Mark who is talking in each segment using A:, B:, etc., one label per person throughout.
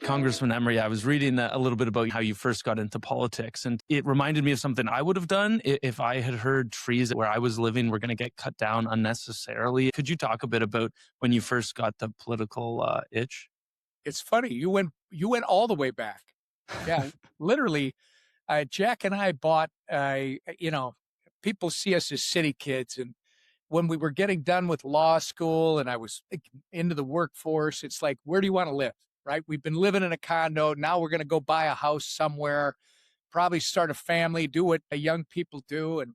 A: Congressman Emmer, yeah, I was reading a little bit about how you first got into politics, and it reminded me of something I would have done if I had heard trees where I was living were going to get cut down unnecessarily. Could you talk a bit about when you first got the political itch?
B: It's funny. You went all the way back. Yeah, literally. Jack and I bought. People see us as city kids, and when we were getting done with law school, and I was into the workforce, it's like, where do you want to live? Right? We've been living in a condo. Now we're going to go buy a house somewhere, probably start a family, do what young people do. And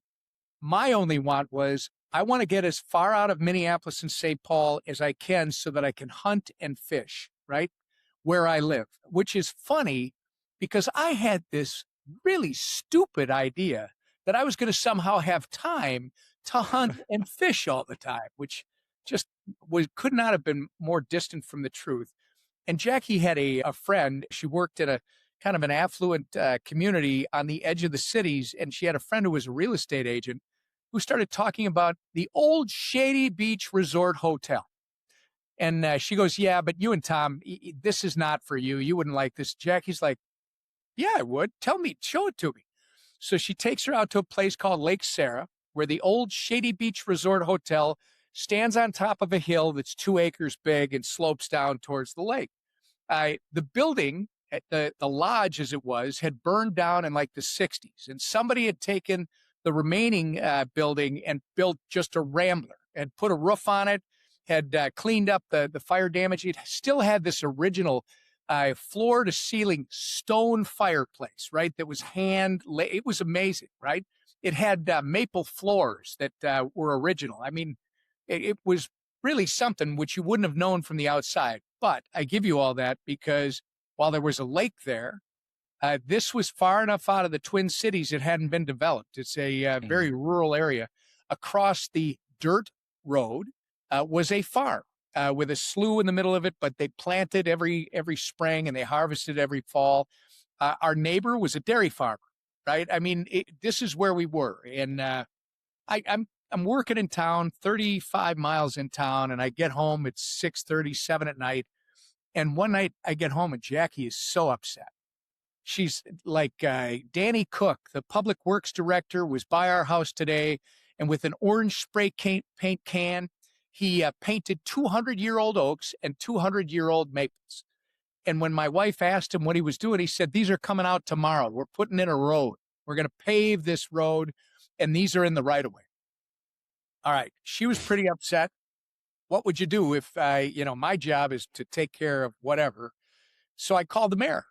B: my only want was I want to get as far out of Minneapolis and St. Paul as I can so that I can hunt and fish, right? Where I live, which is funny because I had this really stupid idea that I was going to somehow have time to hunt and fish all the time, which just could not have been more distant from the truth. And Jackie had a friend. She worked at a kind of an affluent community on the edge of the cities. And she had a friend who was a real estate agent who started talking about the old Shady Beach Resort Hotel. And she goes, yeah, but you and Tom, this is not for you. You wouldn't like this. Jackie's like, yeah, I would. Tell me, show it to me. So she takes her out to a place called Lake Sarah, where the old Shady Beach Resort Hotel stands on top of a hill that's 2 acres big and slopes down towards the lake. The building, the lodge as it was, had burned down in like the 60s. And somebody had taken the remaining building and built just a rambler and put a roof on it, had cleaned up the fire damage. It still had this original floor to ceiling stone fireplace, right? That was it was amazing, right? It had maple floors that were original. I mean, it was really something which you wouldn't have known from the outside. But I give you all that because while there was a lake there, this was far enough out of the Twin Cities it hadn't been developed. It's a very rural area. Across the dirt road was a farm with a slough in the middle of it, but they planted every spring and they harvested every fall. Our neighbor was a dairy farmer, right? I mean, this is where we were. And I'm working in town, 35 miles in town, and I get home at 6:30, 7 at night. And one night I get home and Jackie is so upset. She's like, Danny Cook, the public works director, was by our house today, and with an orange spray paint can, he painted 200-year-old oaks and 200-year-old maples. And when my wife asked him what he was doing, he said, these are coming out tomorrow. We're putting in a road. We're going to pave this road, and these are in the right of way. All right. She was pretty upset. What would you do if, my job is to take care of whatever. So I called the mayor.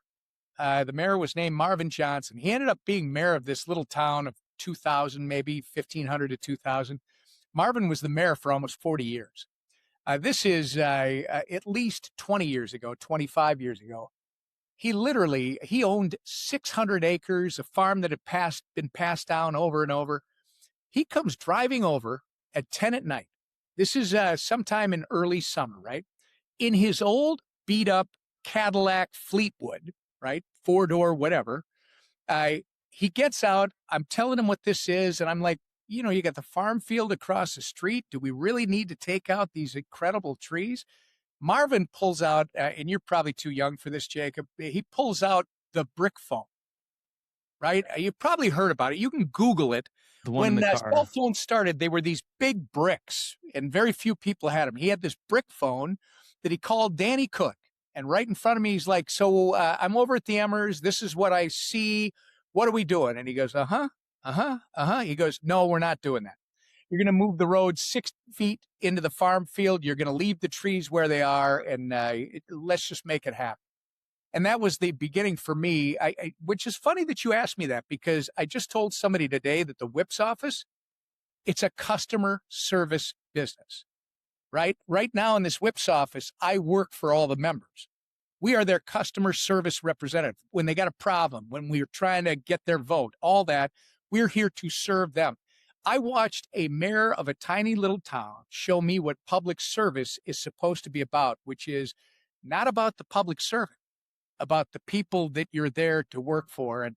B: The mayor was named Marvin Johnson. He ended up being mayor of this little town of 2,000, maybe 1,500 to 2,000. Marvin was the mayor for almost 40 years. This is at least 20 years ago, 25 years ago. He owned 600 acres, a farm that had been passed down over and over. He comes driving over at 10 at night. This is sometime in early summer, right? In his old beat up Cadillac Fleetwood, right? 4-door, whatever. He gets out. I'm telling him what this is. And I'm like, you got the farm field across the street. Do we really need to take out these incredible trees? Marvin pulls out, and you're probably too young for this, Jacob. He pulls out the brick phone, right? You probably heard about it. You can Google it.
A: The one in
B: When
A: the car.
B: cell phones started, they were these big bricks, and very few people had them. He had this brick phone that he called Danny Cook. And right in front of me, he's like, so I'm over at the Emmers. This is what I see. What are we doing? And he goes, He goes, no, we're not doing that. You're going to move the road 6 feet into the farm field. You're going to leave the trees where they are, and let's just make it happen. And that was the beginning for me, which is funny that you asked me that, because I just told somebody today that the whip's office, it's a customer service business, right? Right now in this whip's office, I work for all the members. We are their customer service representative. When they got a problem, when we're trying to get their vote, all that, we're here to serve them. I watched a mayor of a tiny little town show me what public service is supposed to be about, which is not about the public servant, about the people that you're there to work for. And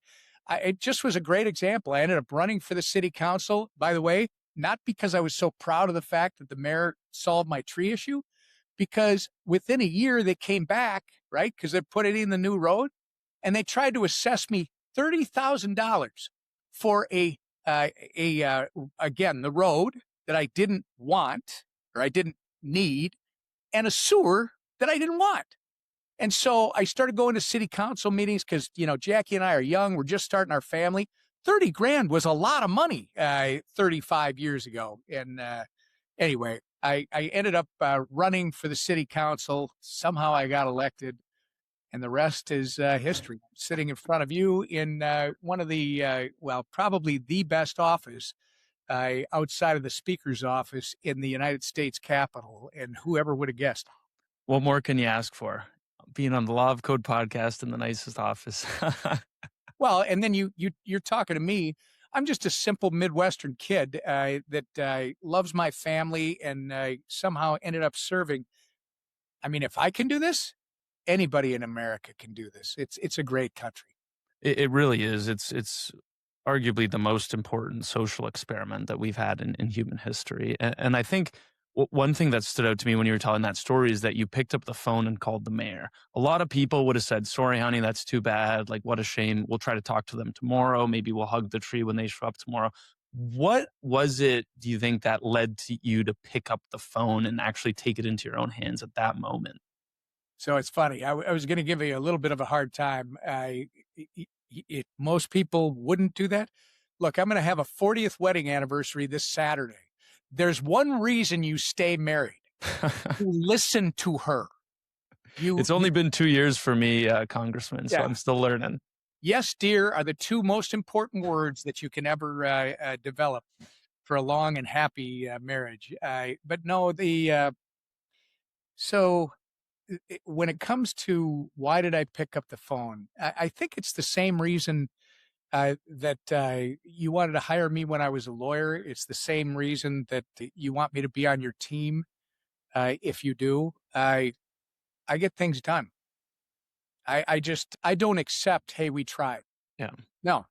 B: it just was a great example. I ended up running for the city council, by the way, not because I was so proud of the fact that the mayor solved my tree issue, because within a year they came back, right? Because they're putting in the new road, and they tried to assess me $30,000 for again, the road that I didn't want or I didn't need, and a sewer that I didn't want. And so I started going to city council meetings because, Jackie and I are young. We're just starting our family. 30 grand was a lot of money 35 years ago. And anyway, I ended up running for the city council. Somehow I got elected, and the rest is history. I'm sitting in front of you in one of the, probably the best office outside of the speaker's office in the United States Capitol. And whoever would have guessed.
A: What more can you ask for? Being on the Law of Code podcast in the nicest office.
B: Well, and then you're talking to me. I'm just a simple Midwestern kid that loves my family and somehow ended up serving. I mean, if I can do this, anybody in America can do this. It's a great country.
A: It really is. It's arguably the most important social experiment that we've had in human history. And I think one thing that stood out to me when you were telling that story is that you picked up the phone and called the mayor. A lot of people would have said, sorry, honey, that's too bad. Like, what a shame. We'll try to talk to them tomorrow. Maybe we'll hug the tree when they show up tomorrow. What was it, do you think, that led to you to pick up the phone and actually take it into your own hands at that moment?
B: So it's funny. I was going to give you a little bit of a hard time. Most people wouldn't do that. Look, I'm going to have a 40th wedding anniversary this Saturday. There's one reason you stay married. You listen to her.
A: It's only been 2 years for me, Congressman, so I'm still learning.
B: Yes, dear, are the two most important words that you can ever develop for a long and happy marriage. But no, so when it comes to why did I pick up the phone, I think it's the same reason that you wanted to hire me when I was a lawyer. It's the same reason that you want me to be on your team. If you do, I get things done. I don't accept, hey, we tried.
A: Yeah.
B: No.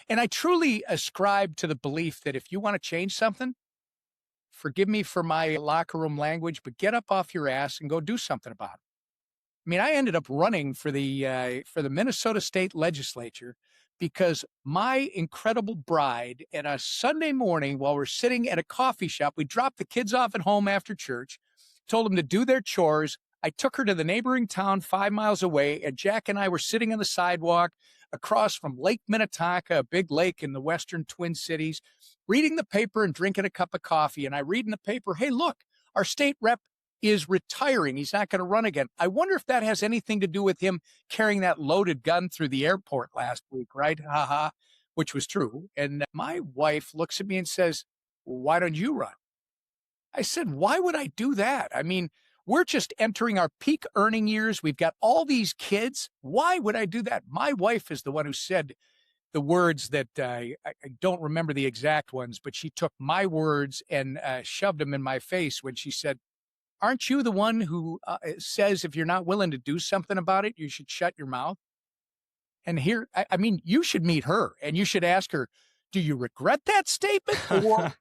B: And I truly ascribe to the belief that if you want to change something, forgive me for my locker room language, but get up off your ass and go do something about it. I mean, I ended up running for the Minnesota State Legislature because my incredible bride, at a Sunday morning while we're sitting at a coffee shop, we dropped the kids off at home after church, told them to do their chores. I took her to the neighboring town 5 miles away, and Jack and I were sitting on the sidewalk across from Lake Minnetonka, a big lake in the western Twin Cities, reading the paper and drinking a cup of coffee. And I read in the paper, hey, look, our state rep is retiring. He's not going to run again. I wonder if that has anything to do with him carrying that loaded gun through the airport last week, right? Ha, which was true. And my wife looks at me and says, well, why don't you run? I said, why would I do that? I mean, we're just entering our peak earning years. We've got all these kids. Why would I do that? My wife is the one who said the words that I don't remember the exact ones, but she took my words and shoved them in my face when she said, aren't you the one who says if you're not willing to do something about it, you should shut your mouth? And here, I mean, you should meet her and you should ask her, do you regret that statement? Or,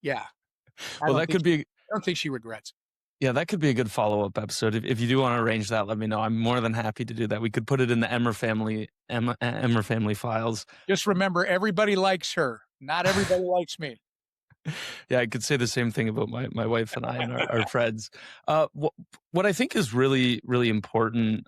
B: yeah.
A: Well, that could be.
B: I don't think she regrets.
A: Yeah, that could be a good follow-up episode. If you do want to arrange that, let me know. I'm more than happy to do that. We could put it in the Emmer family files.
B: Just remember, everybody likes her. Not everybody likes me.
A: Yeah, I could say the same thing about my wife and I and our friends. What I think is really, really important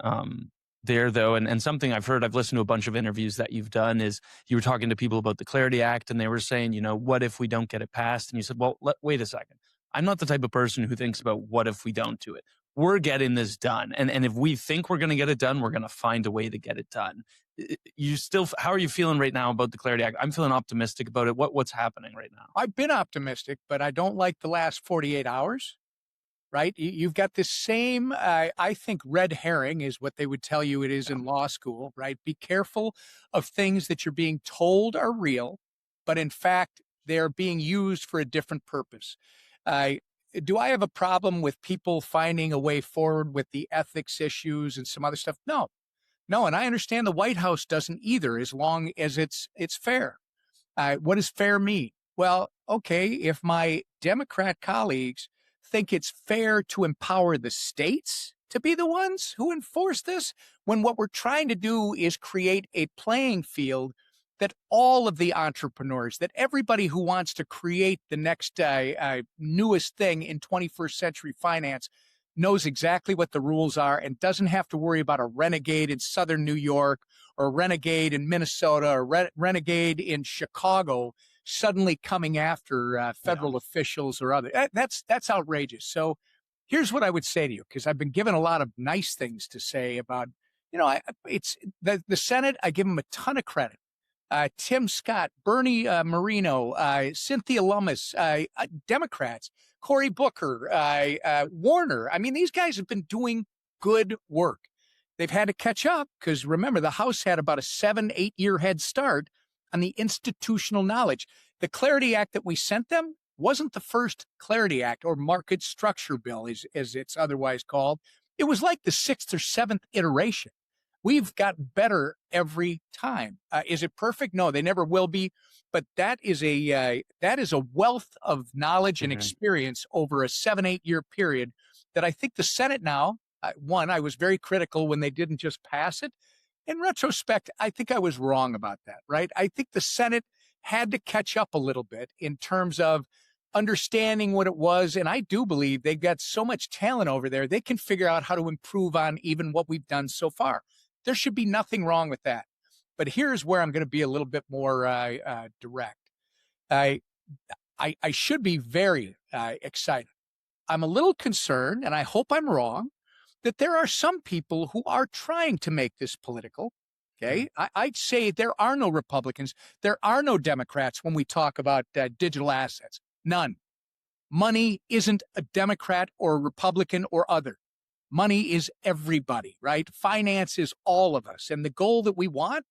A: there, though, and something I've heard, I've listened to a bunch of interviews that you've done, is you were talking to people about the Clarity Act, and they were saying, what if we don't get it passed? And you said, well, wait a second. I'm not the type of person who thinks about what if we don't do it. We're getting this done. And if we think we're going to get it done, we're going to find a way to get it done. How are you feeling right now about the Clarity Act? I'm feeling optimistic about it. What's happening right now?
B: I've been optimistic, but I don't like the last 48 hours, right? You've got this same, I think red herring is what they would tell you it is in law school, right? Be careful of things that you're being told are real, but in fact, they're being used for a different purpose. Do I have a problem with people finding a way forward with the ethics issues and some other stuff? No, and I understand the White House doesn't either, as long as it's fair. What does fair mean? Well, okay, if my Democrat colleagues think it's fair to empower the states to be the ones who enforce this when what we're trying to do is create a playing field that all of the entrepreneurs, that everybody who wants to create the next newest thing in 21st century finance knows exactly what the rules are and doesn't have to worry about a renegade in southern New York or a renegade in Minnesota or renegade in Chicago suddenly coming after federal officials or other. That's outrageous. So here's what I would say to you, because I've been given a lot of nice things to say about, it's the Senate. I give them a ton of credit. Tim Scott, Bernie Moreno, Cynthia Lummis, Democrats, Cory Booker, Warner. I mean, these guys have been doing good work. They've had to catch up because remember, the House had about a 7-8 year head start on the institutional knowledge. The Clarity Act that we sent them wasn't the first Clarity Act or market structure bill, as it's otherwise called. It was like the 6th or 7th iteration. We've got better every time. Is it perfect? No, they never will be. But that is a wealth of knowledge and experience over a 7-8 year period that I think the Senate now, one, I was very critical when they didn't just pass it. In retrospect, I think I was wrong about that, right? I think the Senate had to catch up a little bit in terms of understanding what it was. And I do believe they've got so much talent over there, they can figure out how to improve on even what we've done so far. There should be nothing wrong with that. But here's where I'm going to be a little bit more direct. I should be very excited. I'm a little concerned, and I hope I'm wrong, that there are some people who are trying to make this political. Okay. I'd say there are no Republicans. There are no Democrats when we talk about digital assets. None. Money isn't a Democrat or a Republican or other. Money is everybody, right? Finance is all of us. And the goal that we want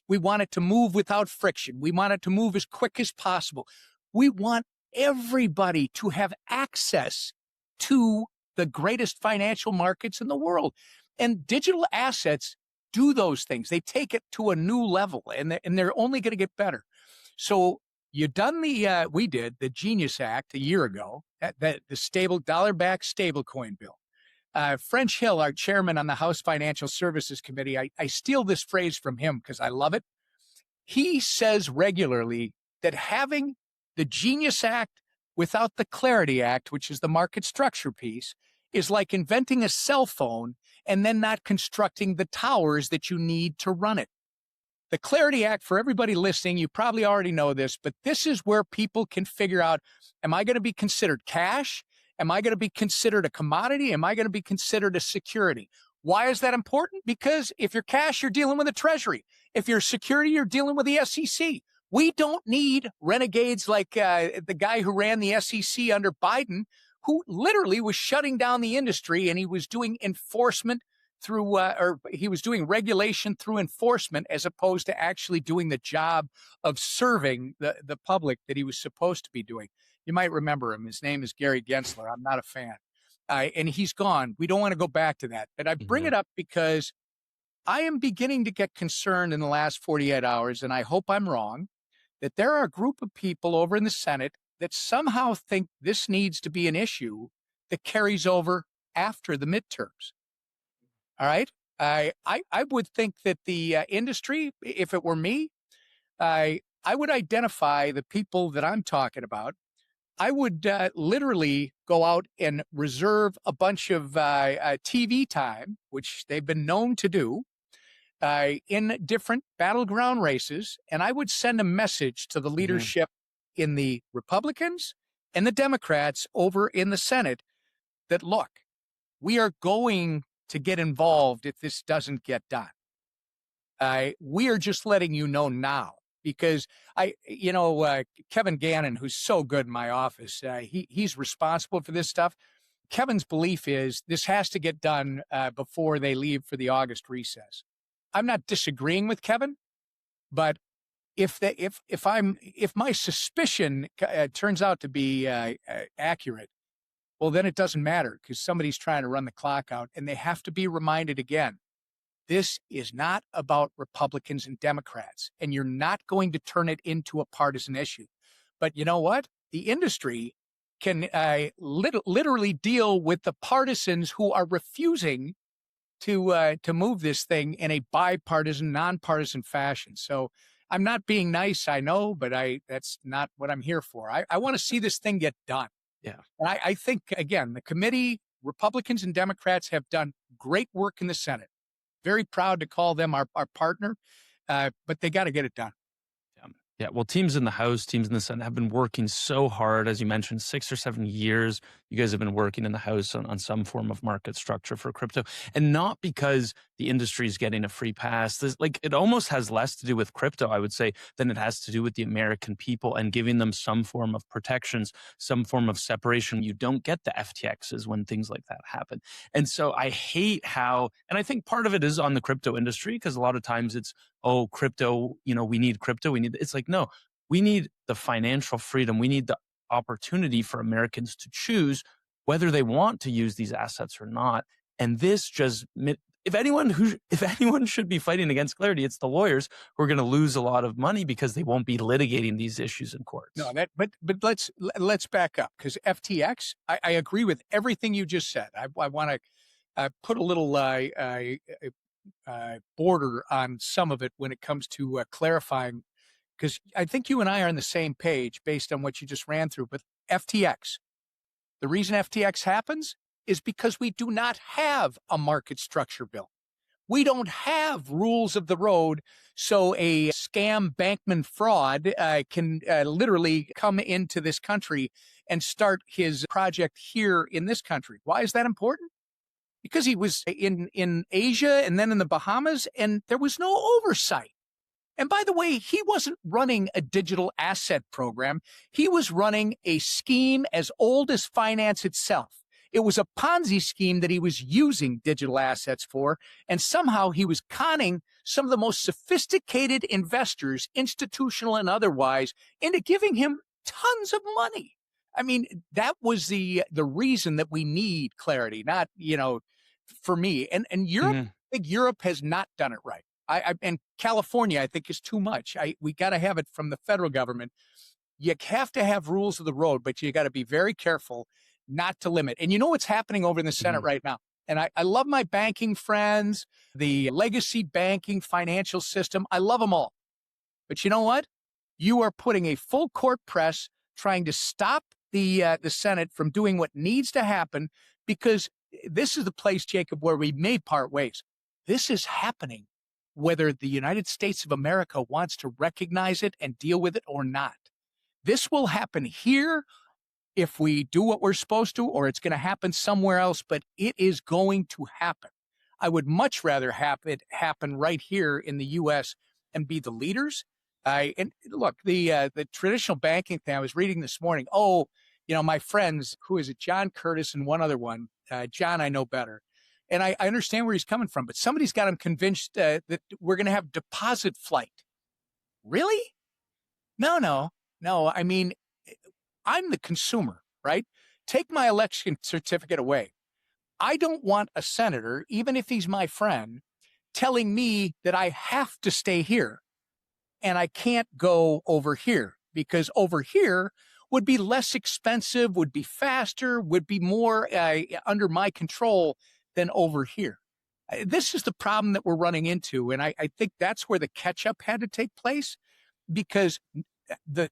B: it to move without friction. We want it to move as quick as possible. We want everybody to have access to the greatest financial markets in the world. And digital assets do those things. They take it to a new level, and they're only going to get better. So we did the Genius Act a year ago, the stable dollar-backed stablecoin bill. French Hill, our chairman on the House Financial Services Committee, I steal this phrase from him because I love it. He says regularly that having the Genius Act without the Clarity Act, which is the market structure piece, is like inventing a cell phone and then not constructing the towers that you need to run it. The Clarity Act, for everybody listening, you probably already know this, but this is where people can figure out, am I going to be considered cash? Am I going to be considered a commodity? Am I going to be considered a security? Why is that important? Because if you're cash, you're dealing with the Treasury. If you're security, you're dealing with the SEC. We don't need renegades like the guy who ran the SEC under Biden, who literally was shutting down the industry, and he was doing enforcement through, or he was doing regulation through enforcement as opposed to actually doing the job of serving the public that he was supposed to be doing. You might remember him. His name is Gary Gensler. I'm not a fan. And he's gone. We don't want to go back to that. But I bring it up because I am beginning to get concerned in the last 48 hours, and I hope I'm wrong, that there are a group of people over in the Senate that somehow think this needs to be an issue that carries over after the midterms. All right? I would think that the industry, if it were me, I would identify the people that I'm talking about. I would literally go out and reserve a bunch of TV time, which they've been known to do, in different battleground races. And I would send a message to the leadership in the Republicans and the Democrats over in the Senate that, look, we are going to get involved if this doesn't get done. We are just letting you know now. Because Kevin Gannon, who's so good in my office, he's responsible for this stuff. Kevin's belief is this has to get done before they leave for the August recess. I'm not disagreeing with Kevin, but if my suspicion turns out to be accurate, well, then it doesn't matter because somebody's trying to run the clock out, and they have to be reminded again. This is not about Republicans and Democrats, and you're not going to turn it into a partisan issue. But you know what? The industry can literally deal with the partisans who are refusing to move this thing in a bipartisan, nonpartisan fashion. So I'm not being nice, I know, but that's not what I'm here for. I want to see this thing get done.
A: Yeah.
B: And I think, again, the committee, Republicans and Democrats, have done great work in the Senate. Very proud to call them our partner, but they got to get it done.
A: Yeah, well, teams in the House, teams in the Senate have been working so hard, as you mentioned, 6 or 7 years. You guys have been working in the House on some form of market structure for crypto, and not because the industry is getting a free pass. It almost has less to do with crypto, I would say, than it has to do with the American people and giving them some form of protections, some form of separation. You don't get the FTXs when things like that happen. And so I hate how, and I think part of it is on the crypto industry, because a lot of times it's, oh, crypto, we need crypto. It's like, no, we need the financial freedom. We need the opportunity for Americans to choose whether they want to use these assets or not. And this just, if anyone should be fighting against clarity, it's the lawyers who are going to lose a lot of money because they won't be litigating these issues in courts.
B: No, but let's back up, because FTX, I agree with everything you just said. I want to put a little border on some of it when it comes to clarifying, because I think you and I are on the same page based on what you just ran through. But FTX, the reason FTX happens is because we do not have a market structure bill. We don't have rules of the road, so a scam bankman fraud can literally come into this country and start his project here in this country. Why is that important? Because he was in Asia and then in the Bahamas, and there was no oversight. And by the way, he wasn't running a digital asset program. He was running a scheme as old as finance itself. It was a Ponzi scheme that he was using digital assets for, and somehow he was conning some of the most sophisticated investors, institutional and otherwise, into giving him tons of money. I mean, that was the reason that we need clarity, not, for me. And Europe, I think Europe has not done it right. And California, I think, is too much. We got to have it from the federal government. You have to have rules of the road, but you got to be very careful not to limit. And you know what's happening over in the Senate right now? And I love my banking friends, the legacy banking financial system. I love them all. But you know what? You are putting a full court press trying to stop the Senate from doing what needs to happen, because this is the place, Jacob, where we may part ways. This is happening whether the United States of America wants to recognize it and deal with it or not. This will happen here if we do what we're supposed to, or it's going to happen somewhere else, but it is going to happen. I would much rather have it happen right here in the U.S. and be the leaders. And look, the traditional banking thing I was reading this morning, my friends, who is it, John Curtis and one other one, John I know better. And I understand where he's coming from, but somebody's got him convinced that we're going to have deposit flight. Really? No. I mean, I'm the consumer, right? Take my election certificate away. I don't want a senator, even if he's my friend, telling me that I have to stay here and I can't go over here, because over here would be less expensive, would be faster, would be more under my control than over here. This is the problem that we're running into. And I think that's where the catch-up had to take place, because the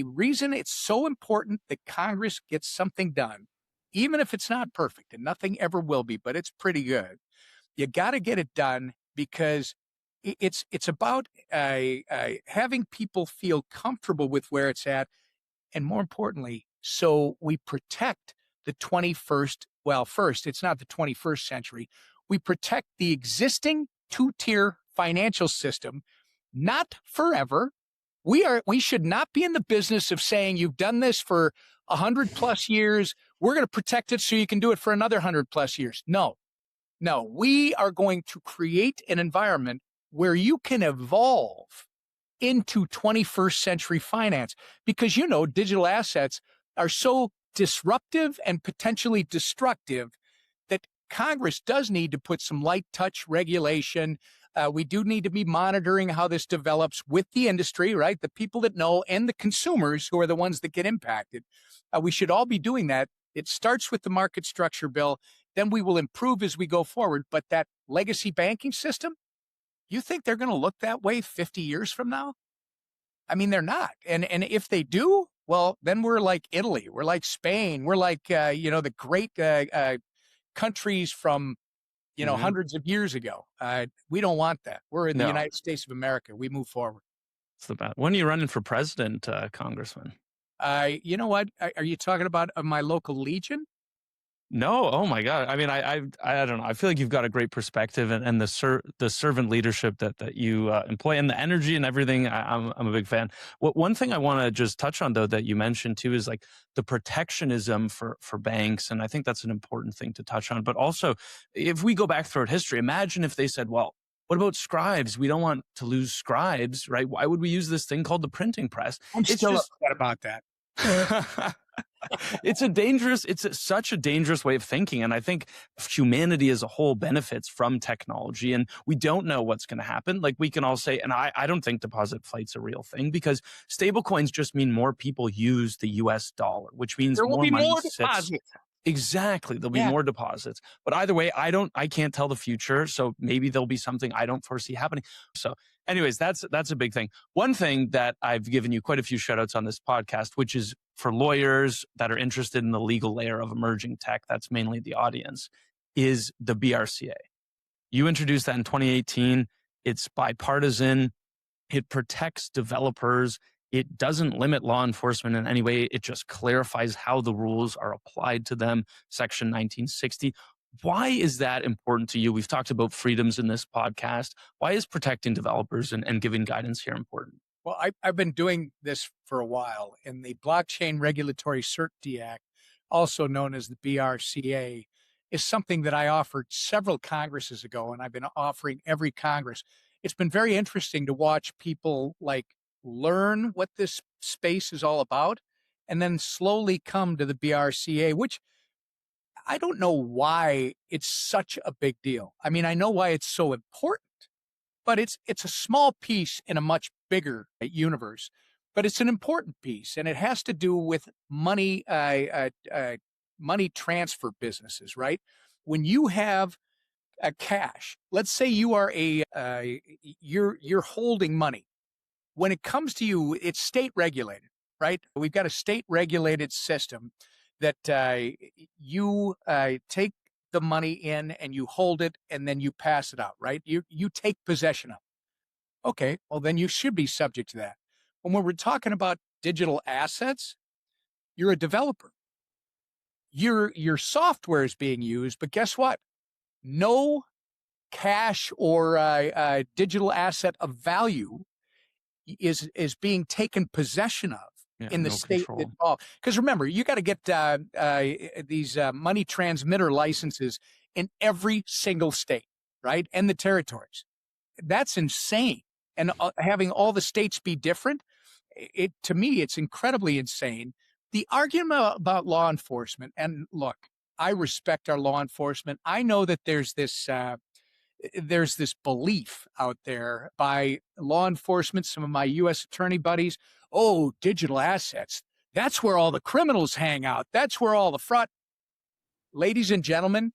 B: reason it's so important that Congress gets something done, even if it's not perfect, and nothing ever will be, but it's pretty good, you got to get it done, because it's about having people feel comfortable with where it's at, and more importantly, so we protect the 21st. Well, first, it's not the 21st century. We protect the existing two-tier financial system, not forever. We should not be in the business of saying you've done this for 100 plus years. We're going to protect it so you can do it for another 100 plus years. No, we are going to create an environment where you can evolve into 21st century finance, because, digital assets are so disruptive and potentially destructive that Congress does need to put some light touch regulation, We do need to be monitoring how this develops with the industry, right? The people that know and the consumers who are the ones that get impacted. We should all be doing that. It starts with the market structure bill. Then we will improve as we go forward. But that legacy banking system, you think they're going to look that way 50 years from now? I mean, they're not. And if they do, well, then we're like Italy. We're like Spain. We're like, the great countries from, hundreds of years ago. We don't want that. We're in the
A: No,
B: United States of America. We move forward.
A: it's the bad. When are you running for president, Congressman?
B: You know what? Are you talking about my local legion?
A: No, oh my God. I mean, I don't know. I feel like you've got a great perspective, and the servant leadership that you employ, and the energy and everything. I'm a big fan. One thing I want to just touch on though that you mentioned too is like the protectionism for banks, and I think that's an important thing to touch on. But also, if we go back throughout history, imagine if they said, well, what about scribes? We don't want to lose scribes, right? Why would we use this thing called the printing press?
B: I'm
A: It's
B: still
A: just
B: upset about that.
A: it's such a dangerous way of thinking. And I think humanity as a whole benefits from technology, and we don't know what's going to happen. Like we can all say, and I don't think deposit flight's a real thing, because stable coins just mean more people use the US dollar, which means
B: There will
A: more
B: be
A: money
B: more
A: sits.
B: deposits.
A: Exactly. There'll be
B: Yeah.
A: more deposits. But either way, I can't tell the future. So maybe there'll be something I don't foresee happening. So anyways, that's a big thing. One thing that I've given you quite a few shout outs on this podcast, which is for lawyers that are interested in the legal layer of emerging tech, that's mainly the audience, is the BRCA. You introduced that in 2018. It's bipartisan. It protects developers. It doesn't limit law enforcement in any way. It just clarifies how the rules are applied to them. Section 1960. Why is that important to you? We've talked about freedoms in this podcast. Why is protecting developers and giving guidance here important?
B: Well, I've been doing this for a while, and the Blockchain Regulatory Certainty Act, also known as the BRCA, is something that I offered several Congresses ago, and I've been offering every Congress. It's been very interesting to watch people like learn what this space is all about and then slowly come to the BRCA, which I don't know why it's such a big deal. I mean, I know why it's so important, but it's a small piece in a much bigger universe. But it's an important piece, and it has to do with money money transfer businesses, right? When you have a cash, let's say you are you're holding money. When it comes to you, it's state regulated, right? We've got a state regulated system that you take the money in and you hold it and then you pass it out, right? You take possession of it. Okay, well, then you should be subject to that. When we're talking about digital assets, you're a developer. Your software is being used, but guess what? No cash or digital asset of value is being taken possession of in the
A: No
B: state
A: control.
B: involved. Because remember, you got to get these money transmitter licenses in every single state, right? And the territories. That's insane. And having all the states be different, to me, it's incredibly insane. The argument about law enforcement, and look, I respect our law enforcement. I know that there's this belief out there by law enforcement, some of my U.S. attorney buddies, oh, digital assets, that's where all the criminals hang out. That's where all the fraud. Ladies and gentlemen,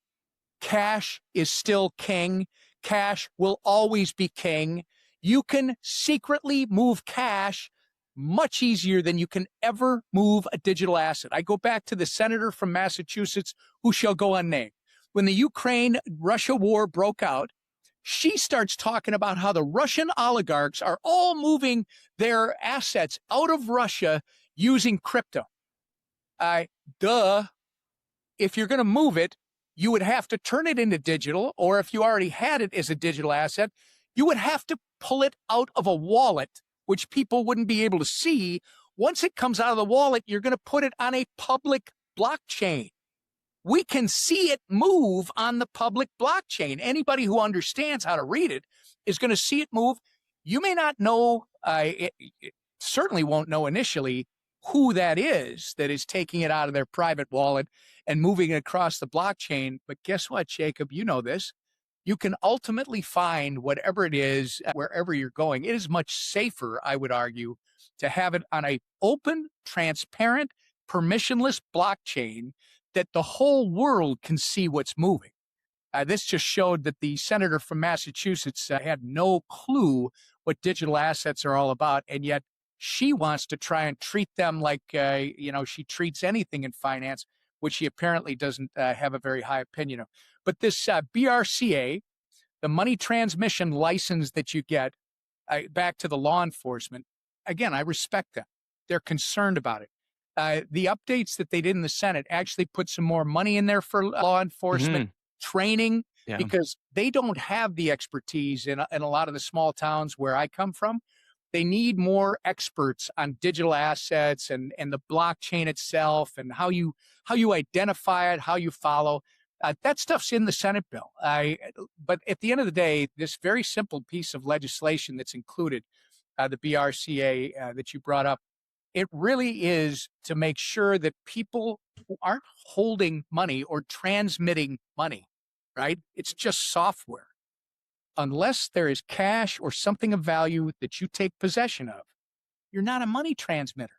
B: cash is still king. Cash will always be king. You can secretly move cash much easier than you can ever move a digital asset. I go back to the senator from Massachusetts who shall go unnamed. When the Ukraine-Russia war broke out, she starts talking about how the Russian oligarchs are all moving their assets out of Russia using crypto. If you're going to move it, you would have to turn it into digital, or if you already had it as a digital asset, you would have to pull it out of a wallet, which people wouldn't be able to see. Once it comes out of the wallet, you're going to put it on a public blockchain. We can see it move on the public blockchain. Anybody who understands how to read it is going to see it move. You may not know, it certainly won't know initially who that is taking it out of their private wallet and moving it across the blockchain. But guess what, Jacob? You know this. you can ultimately find whatever it is, wherever you're going. It is much safer, I would argue, to have it on a open, transparent, permissionless blockchain that the whole world can see what's moving. This just showed that the senator from Massachusetts had no clue what digital assets are all about, and yet she wants to try and treat them like she treats anything in finance, which she apparently doesn't have a very high opinion of. But this BRCA, the money transmission license that you get, back to the law enforcement, again, I respect them. They're concerned about it. The updates that they did in the Senate actually put some more money in there for law enforcement training,
A: Yeah.
B: because they don't have the expertise in a lot of the small towns where I come from. They need more experts on digital assets and the blockchain itself and how you identify it, how you follow. That stuff's in the Senate bill. But at the end of the day, this very simple piece of legislation that's included, the BRCA that you brought up, it really is to make sure that people who aren't holding money or transmitting money, right? It's just software. Unless there is cash or something of value that you take possession of, you're not a money transmitter.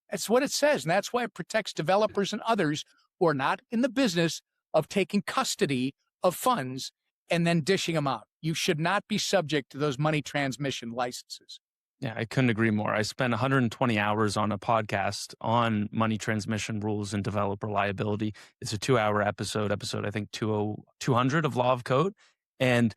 B: That's what it says. And that's why it protects developers and others who are not in the business of taking custody of funds and then dishing them out. You should not be subject to those money transmission licenses.
A: Yeah, I couldn't agree more. I spent 120 hours on a podcast on money transmission rules and developer liability. It's a 2-hour episode, I think 200 of Law of Code. And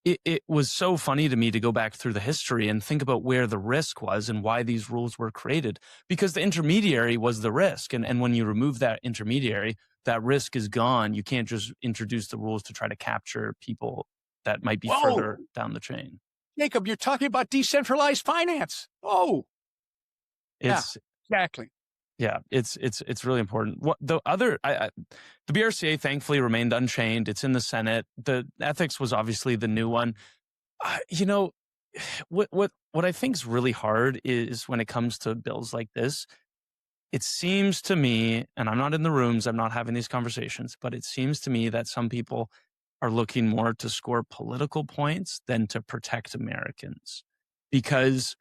A: it was so funny to me to go back through the history and think about where the risk was and why these rules were created, because the intermediary was the risk. And when you remove that intermediary, that risk is gone. You can't just introduce the rules to try to capture people that might be further down the chain.
B: Jacob, you're talking about decentralized finance.
A: It's
B: exactly.
A: Yeah, it's really important. What the BRCA thankfully remained unchained. It's in the Senate. The ethics was obviously the new one. What I think is really hard is when it comes to bills like this. It seems to me, and I'm not in the rooms, I'm not having these conversations, but it seems to me that some people are looking more to score political points than to protect Americans, because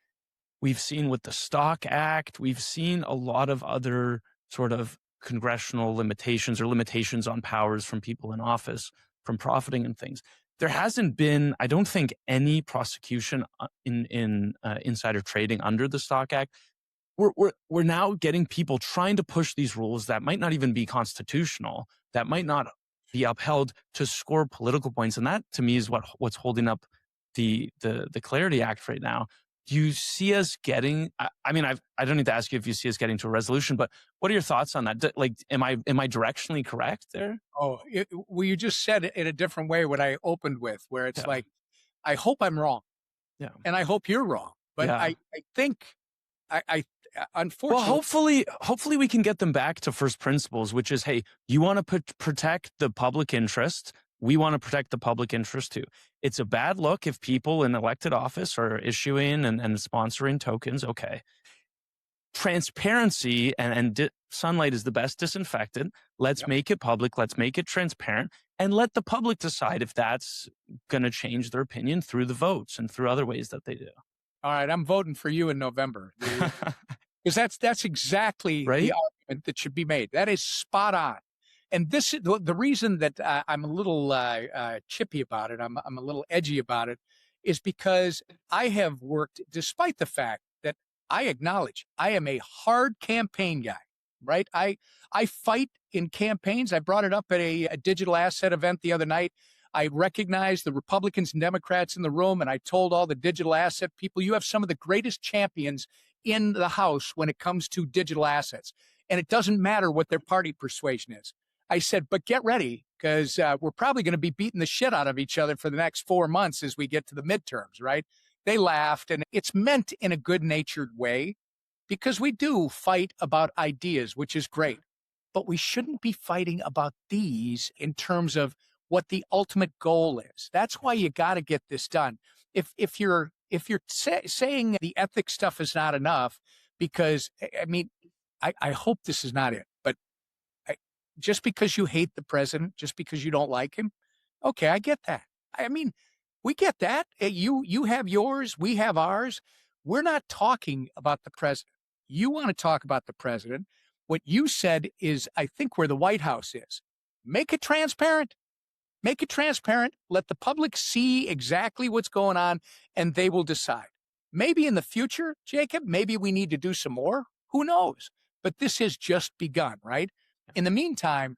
A: we've seen with the Stock Act, we've seen a lot of other sort of congressional limitations or limitations on powers from people in office from profiting and things. There hasn't been, I don't think, any prosecution in insider trading under the Stock Act. We're now getting people trying to push these rules that might not even be constitutional, that might not be upheld, to score political points, and that to me is what's holding up the Clarity Act right now. Do you see us getting? I mean, I don't need to ask you if you see us getting to a resolution, but what are your thoughts on that? Like, am I directionally correct there?
B: Well, you just said it in a different way what I opened with, where it's like, I hope I'm wrong, and I hope you're wrong, but I think I unfortunately.
A: Well, hopefully we can get them back to first principles, which is, hey, you want to protect the public interest. We want to protect the public interest too. It's a bad look if people in elected office are issuing and sponsoring tokens. Okay. Transparency and sunlight is the best disinfectant. Let's make it public. Let's make it transparent, and let the public decide if that's going to change their opinion through the votes and through other ways that they do.
B: All right, I'm voting for you in November, because that's exactly
A: right?
B: the argument that should be made. That is spot on. And this is the reason that I'm a little chippy about it. I'm a little edgy about it, is because I have worked, despite the fact that I acknowledge I am a hard campaign guy, right? I fight in campaigns. I brought it up at a digital asset event the other night. I recognized the Republicans and Democrats in the room, and I told all the digital asset people, you have some of the greatest champions in the House when it comes to digital assets. And it doesn't matter what their party persuasion is. I said, but get ready, because we're probably going to be beating the shit out of each other for the next 4 months as we get to the midterms, right? They laughed, and it's meant in a good-natured way, because we do fight about ideas, which is great. But we shouldn't be fighting about these in terms of what the ultimate goal is. That's why you got to get this done. If you're saying the ethics stuff is not enough, because I mean, I hope this is not it, but just because you hate the president, just because you don't like him, okay, I get that. I mean, we get that. You have yours, we have ours. We're not talking about the president. You want to talk about the president. What you said is, I think, where the White House is. Make it transparent. Make it transparent. Let the public see exactly what's going on, and they will decide. Maybe in the future, Jacob, maybe we need to do some more. Who knows? But this has just begun, right? In the meantime,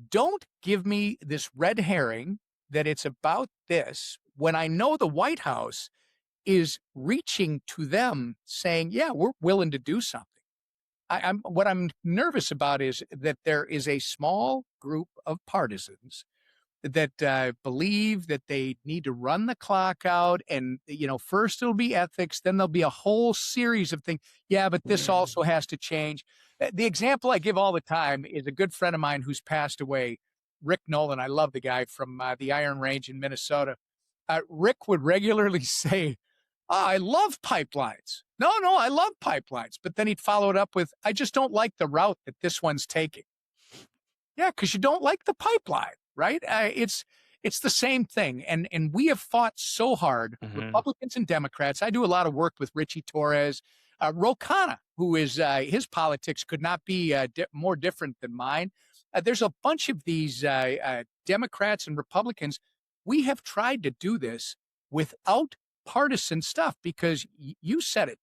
B: don't give me this red herring that it's about this when I know the White House is reaching to them saying, yeah, we're willing to do something. I'm what I'm nervous about is that there is a small group of partisans that believe that they need to run the clock out, and first it'll be ethics, then there'll be a whole series of things. Yeah, but this also has to change. The example I give all the time is a good friend of mine who's passed away, Rick Nolan. I love the guy from the Iron Range in Minnesota. Rick would regularly say, I love pipelines. No, I love pipelines. But then he'd follow it up with, I just don't like the route that this one's taking. Yeah, because you don't like the pipeline, right? It's the same thing, and we have fought so hard, Republicans and Democrats. I do a lot of work with Richie Torres, Ro Khanna, who is his politics could not be more different than mine. There's a bunch of these Democrats and Republicans. We have tried to do this without partisan stuff because you said it.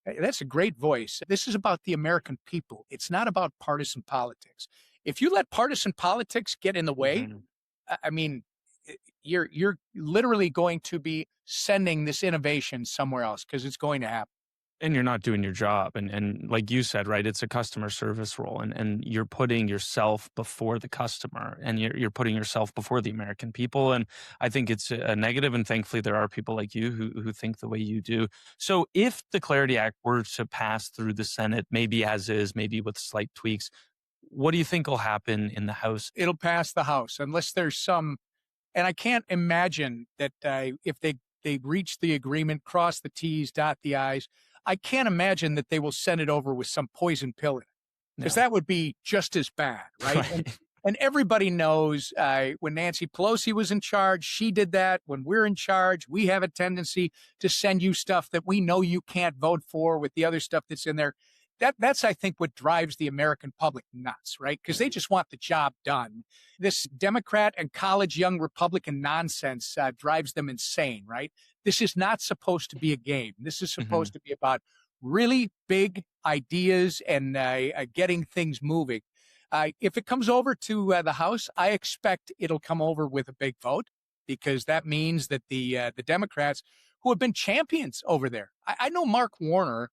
B: That's a great voice. This is about the American people. It's not about partisan politics. If you let partisan politics get in the way, I mean, you're literally going to be sending this innovation somewhere else because it's going to happen.
A: And you're not doing your job. And like you said, right, it's a customer service role, and you're putting yourself before the customer, and you're putting yourself before the American people. And I think it's a negative, and thankfully there are people like you who think the way you do. So if the Clarity Act were to pass through the Senate, maybe as is, maybe with slight tweaks, what do you think will happen in the House?
B: It'll pass the House unless there's some, and I can't imagine that if they reach the agreement, cross the T's, dot the I's, I can't imagine that they will send it over with some poison pill in it, because that would be just as bad, right?
A: Right.
B: And everybody knows when Nancy Pelosi was in charge, she did that. When we're in charge, we have a tendency to send you stuff that we know you can't vote for with the other stuff that's in there. That's, I think, what drives the American public nuts, right? Because they just want the job done. This Democrat and college young Republican nonsense drives them insane, right? This is not supposed to be a game. This is supposed to be about really big ideas and getting things moving. If it comes over to the House, I expect it'll come over with a big vote, because that means that the Democrats, who have been champions over there, I know Mark Warner.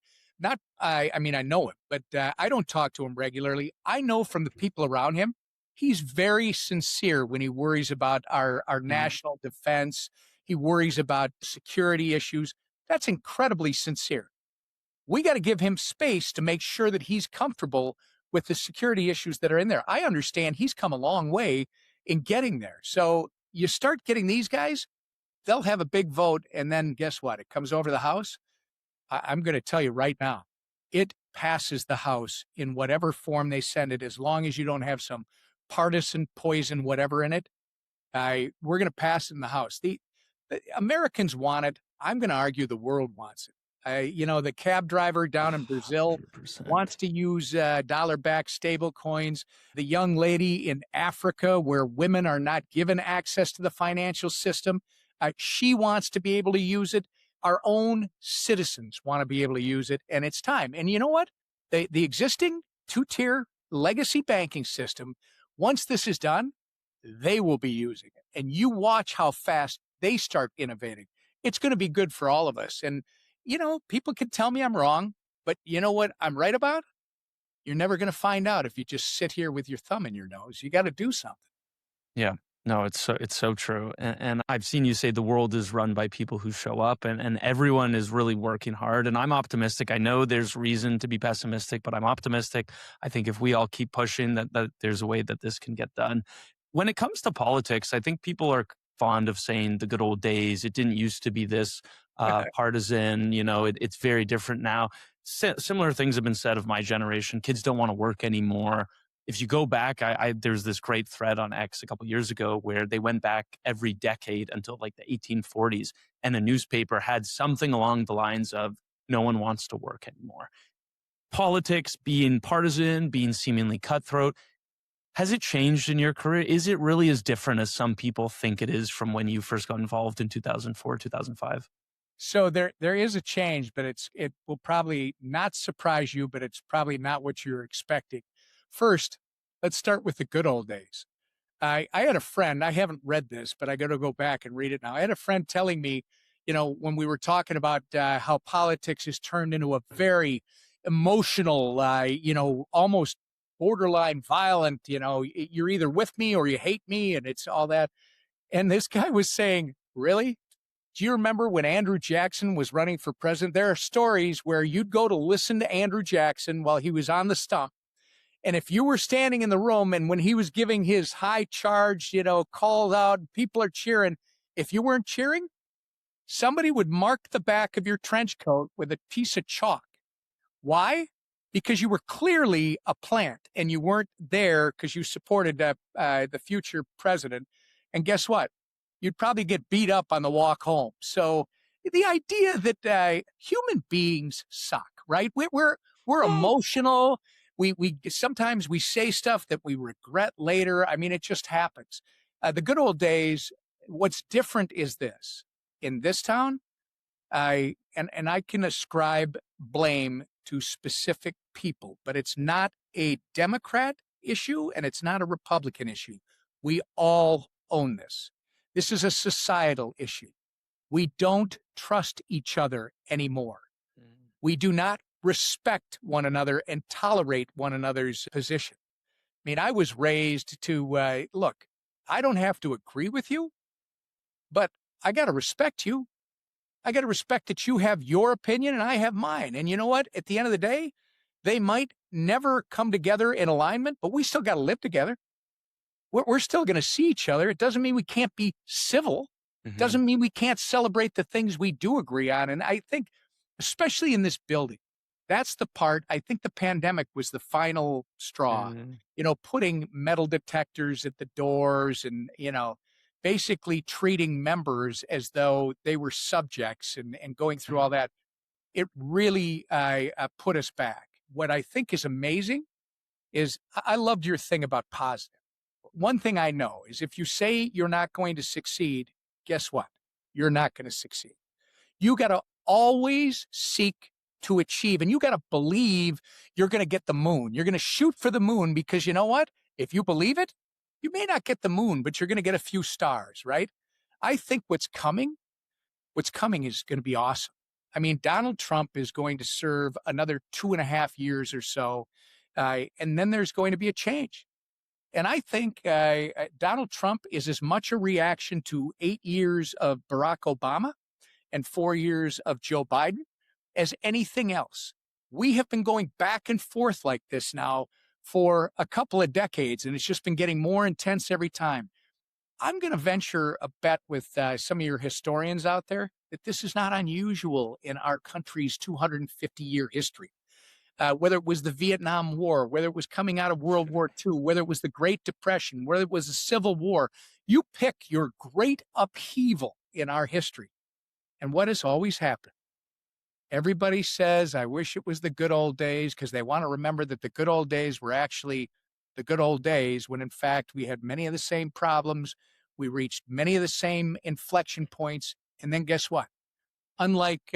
B: I mean, I know him, but I don't talk to him regularly. I know from the people around him, he's very sincere when he worries about our national defense. He worries about security issues. That's incredibly sincere. We got to give him space to make sure that he's comfortable with the security issues that are in there. I understand he's come a long way in getting there. So you start getting these guys, they'll have a big vote. And then guess what? It comes over the House. I'm going to tell you right now, it passes the House in whatever form they send it, as long as you don't have some partisan poison, whatever in it. We're going to pass it in the House. The Americans want it. I'm going to argue the world wants it. The cab driver down in Brazil
A: 100%.
B: wants to use dollar-backed stable coins. The young lady in Africa, where women are not given access to the financial system, she wants to be able to use it. Our own citizens want to be able to use it, and it's time. And you know what? The existing two-tier legacy banking system, once this is done, they will be using it. And you watch how fast they start innovating. It's going to be good for all of us. And, people can tell me I'm wrong, but you know what I'm right about? You're never going to find out if you just sit here with your thumb in your nose. You got to do something.
A: Yeah. No, it's so true. And I've seen you say the world is run by people who show up, and everyone is really working hard. And I'm optimistic. I know there's reason to be pessimistic, but I'm optimistic. I think if we all keep pushing, that there's a way that this can get done. When it comes to politics, I think people are fond of saying the good old days. It didn't used to be this partisan, it's very different now. Similar things have been said of my generation. Kids don't want to work anymore. if you go back, there's this great thread on X a couple years ago where they went back every decade until like the 1840s, and a newspaper had something along the lines of no one wants to work anymore. Politics being partisan, being seemingly cutthroat. Has it changed in your career? Is it really as different as some people think it is from when you first got involved in 2004, 2005?
B: So there is a change, but it will probably not surprise you, but it's probably not what you're expecting. First, let's start with the good old days. I had a friend, I haven't read this, but I got to go back and read it now. I had a friend telling me, when we were talking about how politics has turned into a very emotional, almost borderline violent, you're either with me or you hate me, and it's all that. And this guy was saying, really? Do you remember when Andrew Jackson was running for president? There are stories where you'd go to listen to Andrew Jackson while he was on the stump. And if you were standing in the room and when he was giving his high charge, calls out, people are cheering. If you weren't cheering, somebody would mark the back of your trench coat with a piece of chalk. Why? Because you were clearly a plant and you weren't there because you supported the future president. And guess what? You'd probably get beat up on the walk home. So the idea that human beings suck, right? We're emotional. We sometimes we say stuff that we regret later. I mean, it just happens. The good old days. What's different is this: in this town, I can ascribe blame to specific people, but it's not a Democrat issue and it's not a Republican issue. We all own this. This is a societal issue. We don't trust each other anymore. We do not respect one another and tolerate one another's position. I mean, I was raised to look, I don't have to agree with you, but I got to respect you. I got to respect that you have your opinion and I have mine. And you know what? At the end of the day, they might never come together in alignment, but we still got to live together. We're still going to see each other. It doesn't mean we can't be civil.
A: Mhm.
B: Doesn't mean we can't celebrate the things we do agree on. And I think, especially in this building, that's the part. I think the pandemic was the final straw,
A: Mm.
B: putting metal detectors at the doors and, basically treating members as though they were subjects and going through all that. It really put us back. What I think is amazing is I loved your thing about positive. One thing I know is if you say you're not going to succeed, guess what? You're not going to succeed. You got to always seek to achieve, and you got to believe you're going to get the moon. You're going to shoot for the moon because you know what? If you believe it, you may not get the moon, but you're going to get a few stars, right? I think what's coming is going to be awesome. I mean, Donald Trump is going to serve another 2.5 years or so, and then there's going to be a change. And I think Donald Trump is as much a reaction to 8 years of Barack Obama and 4 years of Joe Biden as anything else. We have been going back and forth like this now for a couple of decades, and it's just been getting more intense every time. I'm going to venture a bet with some of your historians out there that this is not unusual in our country's 250-year history. Whether it was the Vietnam War, whether it was coming out of World War II, whether it was the Great Depression, whether it was the Civil War, you pick your great upheaval in our history. And what has always happened? Everybody says, I wish it was the good old days because they want to remember that the good old days were actually the good old days when in fact we had many of the same problems. We reached many of the same inflection points. And then guess what? Unlike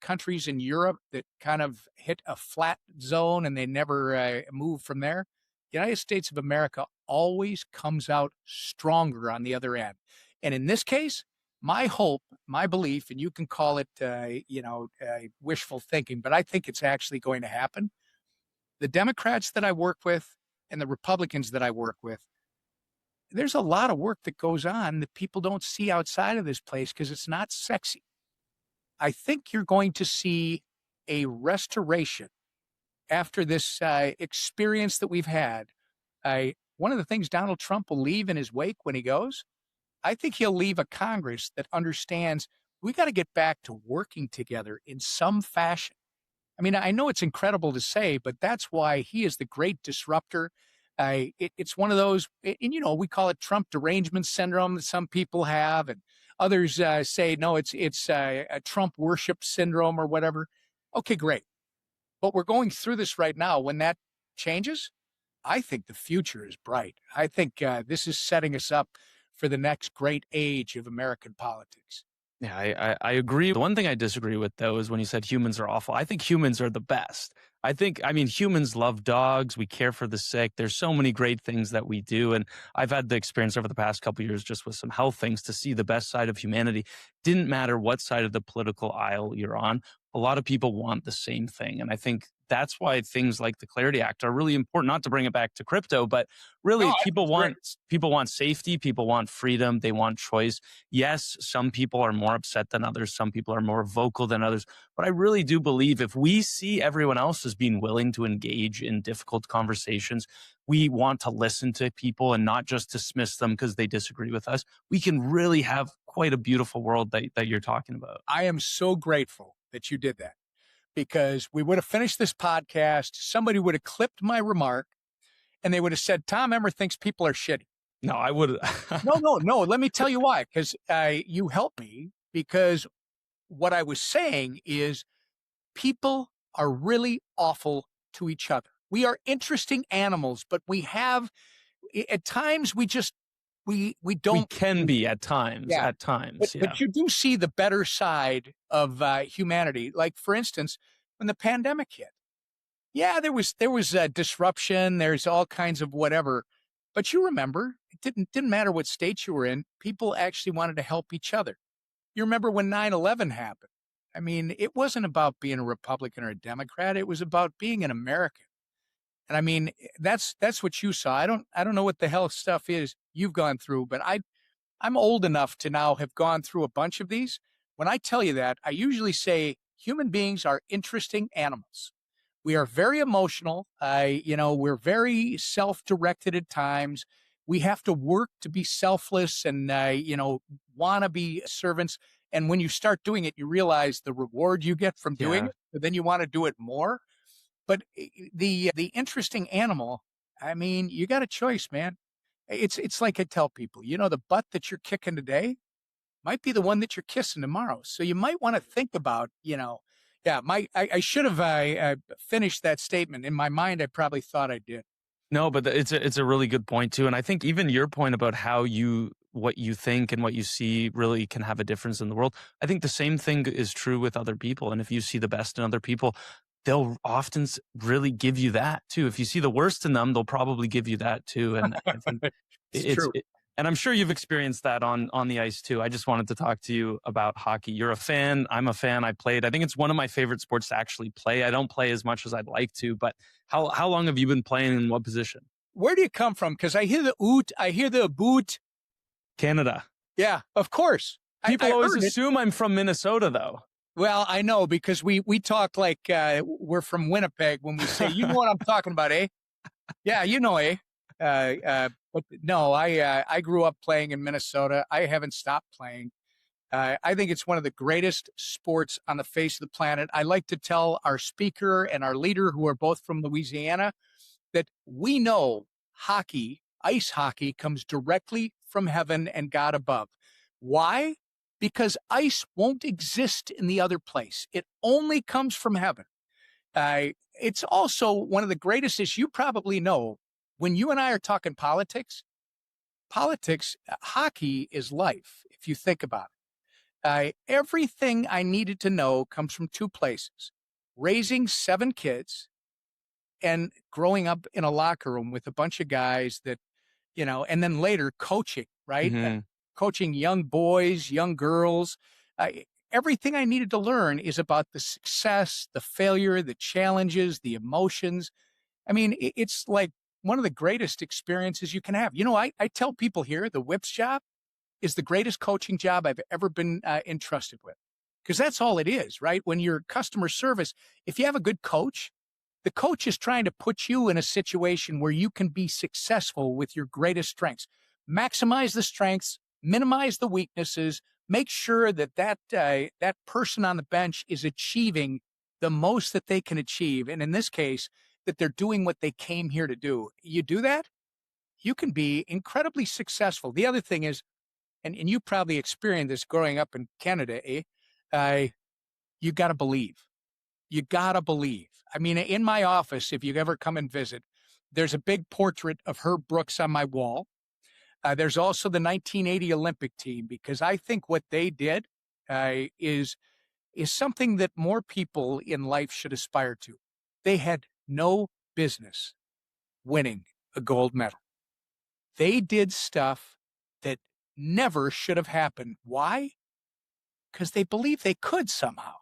B: countries in Europe that kind of hit a flat zone and they never move from there, the United States of America always comes out stronger on the other end. And in this case, my hope, my belief, and you can call it, wishful thinking, but I think it's actually going to happen. The Democrats that I work with and the Republicans that I work with, there's a lot of work that goes on that people don't see outside of this place because it's not sexy. I think you're going to see a restoration after this experience that we've had. One of the things Donald Trump will leave in his wake when he goes, I think he'll leave a Congress that understands we got to get back to working together in some fashion. I mean, I know it's incredible to say, but that's why he is the great disruptor. It's one of those, and we call it Trump derangement syndrome that some people have, and others say no, it's a Trump worship syndrome or whatever. Okay, great, but we're going through this right now. When that changes, I think the future is bright. I think this is setting us up for the next great age of American politics.
A: Yeah, I agree. The one thing I disagree with, though, is when you said humans are awful. I think humans are the best. I mean, humans love dogs. We care for the sick. There's so many great things that we do. And I've had the experience over the past couple of years just with some health things to see the best side of humanity. Didn't matter what side of the political aisle you're on. A lot of people want the same thing. And I think that's why things like the Clarity Act are really important, not to bring it back to crypto, but
B: No,
A: really
B: I think it's great.
A: people want safety, people want freedom, they want choice. Yes, some people are more upset than others. Some people are more vocal than others. But I really do believe if we see everyone else as being willing to engage in difficult conversations, we want to listen to people and not just dismiss them because they disagree with us. We can really have quite a beautiful world that you're talking about.
B: I am so grateful that you did that, because we would have finished this podcast. Somebody would have clipped my remark and they would have said, Tom Emmer thinks people are shitty.
A: No, I would.
B: No. Let me tell you why. Because you helped me, because what I was saying is people are really awful to each other. We are interesting animals, but we have, at times, we
A: We
B: don't.
A: can be at times.
B: Yeah.
A: At times, yeah.
B: But you do see the better side of humanity. Like, for instance, when the pandemic hit, yeah, there was disruption. There's all kinds of whatever, but you remember it didn't matter what state you were in. People actually wanted to help each other. You remember when 9/11 happened? I mean, it wasn't about being a Republican or a Democrat. It was about being an American. And I mean, that's what you saw. I don't know what the hell stuff is you've gone through, but I'm old enough to now have gone through a bunch of these. When I tell you that, I usually say human beings are interesting animals. We are very emotional. We're very self-directed at times. We have to work to be selfless and, want to be servants. And when you start doing it, you realize the reward you get from doing
A: Yeah.
B: it, but then you want to do it more. But the interesting animal, I mean, you got a choice, man. It's like I tell people, the butt that you're kicking today might be the one that you're kissing tomorrow. So you might want to think about, yeah, I should have finished that statement. In my mind, I probably thought I did.
A: No, but it's a really good point too, and I think even your point about how what you think and what you see really can have a difference in the world. I think the same thing is true with other people, and if you see the best in other people, they'll often really give you that too. If you see the worst in them, they'll probably give you that too, and I think
B: It's
A: it's
B: true.
A: and I'm sure you've experienced that on the ice too. I just wanted to talk to you about hockey. You're a fan. I'm a fan. I played. I think it's one of my favorite sports to actually play. I don't play as much as I'd like to, but how long have you been playing in what position?
B: Where do you come from? Because I hear the oot, I hear the boot.
A: Canada.
B: Yeah, of course.
A: People
B: I
A: always
B: heard it.
A: assume I'm from Minnesota though.
B: Well, I know, because we talk like we're from Winnipeg when we say, you know what I'm talking about, eh? Yeah, eh? But no, I grew up playing in Minnesota. I haven't stopped playing. I think it's one of the greatest sports on the face of the planet. I like to tell our speaker and our leader, who are both from Louisiana, that we know hockey, ice hockey, comes directly from heaven and God above. Why? Because ice won't exist in the other place. It only comes from heaven. It's also one of the greatest, as you probably know, when you and I are talking politics, hockey is life, if you think about it. Everything I needed to know comes from two places: raising 7 kids and growing up in a locker room with a bunch of guys that, and then later coaching, right?
A: Hmm.
B: Coaching young boys, young girls. Uh, Everything I needed to learn is about the success, the failure, the challenges, the emotions. I mean, it's like one of the greatest experiences you can have. I tell people here the whips job is the greatest coaching job I've ever been entrusted with, because that's all it is, right? When you're customer service, if you have a good coach, the coach is trying to put you in a situation where you can be successful with your greatest strengths. Maximize the strengths, minimize the weaknesses, make sure that person on the bench is achieving the most that they can achieve. And in this case, that they're doing what they came here to do. You do that, you can be incredibly successful. The other thing is, and you probably experienced this growing up in Canada, eh? Uh, you got to believe. You got to believe. I mean, in my office, if you ever come and visit, there's a big portrait of Herb Brooks on my wall. There's also the 1980 Olympic team, because I think what they did is something that more people in life should aspire to. They had no business winning a gold medal. They did stuff that never should have happened. Why? Because they believed they could somehow.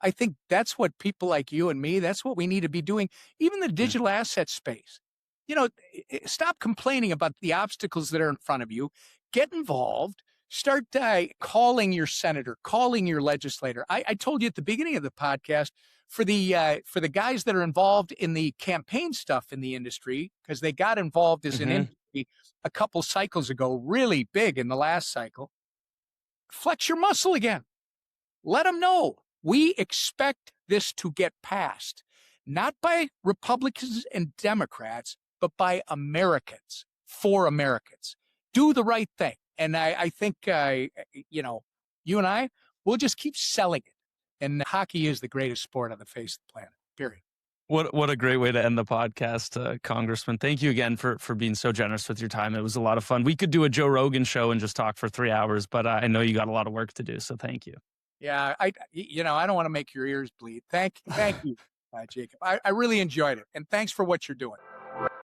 B: I think that's what people like you and me, that's what we need to be doing. Even the digital asset space. Stop complaining about the obstacles that are in front of you. Get involved. Start calling your senator, calling your legislator. I told you at the beginning of the podcast, for the guys that are involved in the campaign stuff in the industry, because they got involved as an industry a couple cycles ago, really big in the last cycle, flex your muscle again. Let them know we expect this to get passed, not by Republicans and Democrats, but by Americans, for Americans. Do the right thing. And I think, you and I, we'll just keep selling it. And hockey is the greatest sport on the face of the planet, period.
A: What a great way to end the podcast, Congressman. Thank you again for being so generous with your time. It was a lot of fun. We could do a Joe Rogan show and just talk for 3 hours, but I know you got a lot of work to do, so thank you.
B: Yeah, I don't want to make your ears bleed. Thank you, Jacob. I really enjoyed it. And thanks for what you're doing.